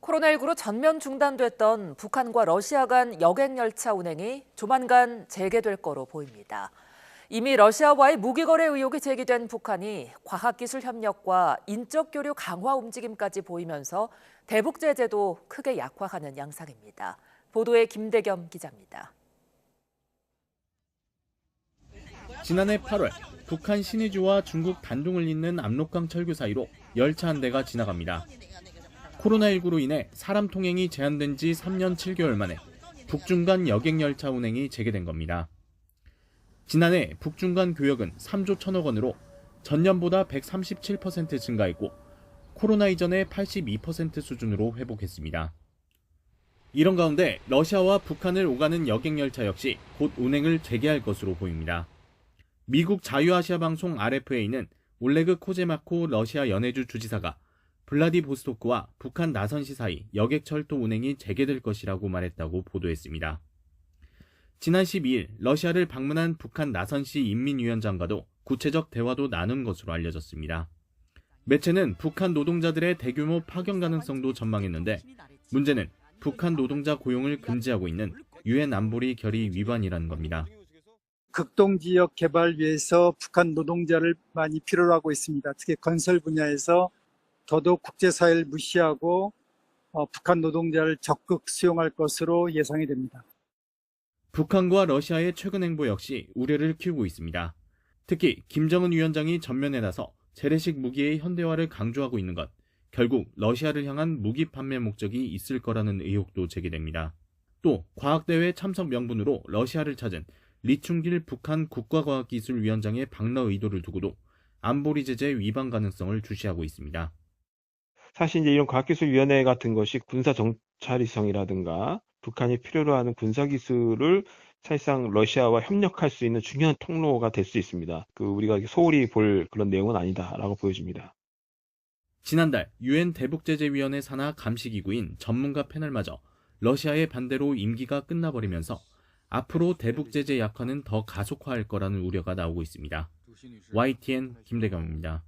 코로나19로 전면 중단됐던 북한과 러시아 간 여객열차 운행이 조만간 재개될 거로 보입니다. 이미 러시아와의 무기거래 의혹이 제기된 북한이 과학기술 협력과 인적 교류 강화 움직임까지 보이면서 대북 제재도 크게 약화하는 양상입니다. 보도에 김대겸 기자입니다. 지난해 8월 북한 신의주와 중국 단둥을 잇는 압록강 철교 사이로 열차 한 대가 지나갑니다. 코로나19로 인해 사람 통행이 제한된 지 3년 7개월 만에 북중 간 여객 열차 운행이 재개된 겁니다. 지난해 북중 간 교역은 3조 1천억 원으로 전년보다 137% 증가했고 코로나 이전의 82% 수준으로 회복했습니다. 이런 가운데 러시아와 북한을 오가는 여객 열차 역시 곧 운행을 재개할 것으로 보입니다. 미국 자유아시아 방송 RFA는 올레그 코제마코 러시아 연해주 주지사가 블라디보스토크와 북한 나선시 사이 여객철도 운행이 재개될 것이라고 말했다고 보도했습니다. 지난 12일 러시아를 방문한 북한 나선시 인민위원장과도 구체적 대화도 나눈 것으로 알려졌습니다. 매체는 북한 노동자들의 대규모 파견 가능성도 전망했는데 문제는 북한 노동자 고용을 금지하고 있는 유엔 안보리 결의 위반이라는 겁니다. 극동지역 개발 위해서 북한 노동자를 많이 필요로 하고 있습니다. 특히 건설 분야에서 더더욱 국제사회를 무시하고 북한 노동자를 적극 수용할 것으로 예상이 됩니다. 북한과 러시아의 최근 행보 역시 우려를 키우고 있습니다. 특히 김정은 위원장이 전면에 나서 재래식 무기의 현대화를 강조하고 있는 것, 결국 러시아를 향한 무기 판매 목적이 있을 거라는 의혹도 제기됩니다. 또 과학대회 참석 명분으로 러시아를 찾은 리충길 북한 국가과학기술위원장의 방러 의도를 두고도 안보리 제재 위반 가능성을 주시하고 있습니다. 사실 이제 이런 과학기술위원회 같은 것이 군사정찰위성이라든가 북한이 필요로 하는 군사기술을 사실상 러시아와 협력할 수 있는 중요한 통로가 될 수 있습니다. 우리가 소홀히 볼 그런 내용은 아니다라고 보여집니다. 지난달 유엔 대북제재위원회 산하 감시기구인 전문가 패널마저 러시아의 반대로 임기가 끝나버리면서 앞으로 대북제재 약화는 더 가속화할 거라는 우려가 나오고 있습니다. YTN 김대겸입니다.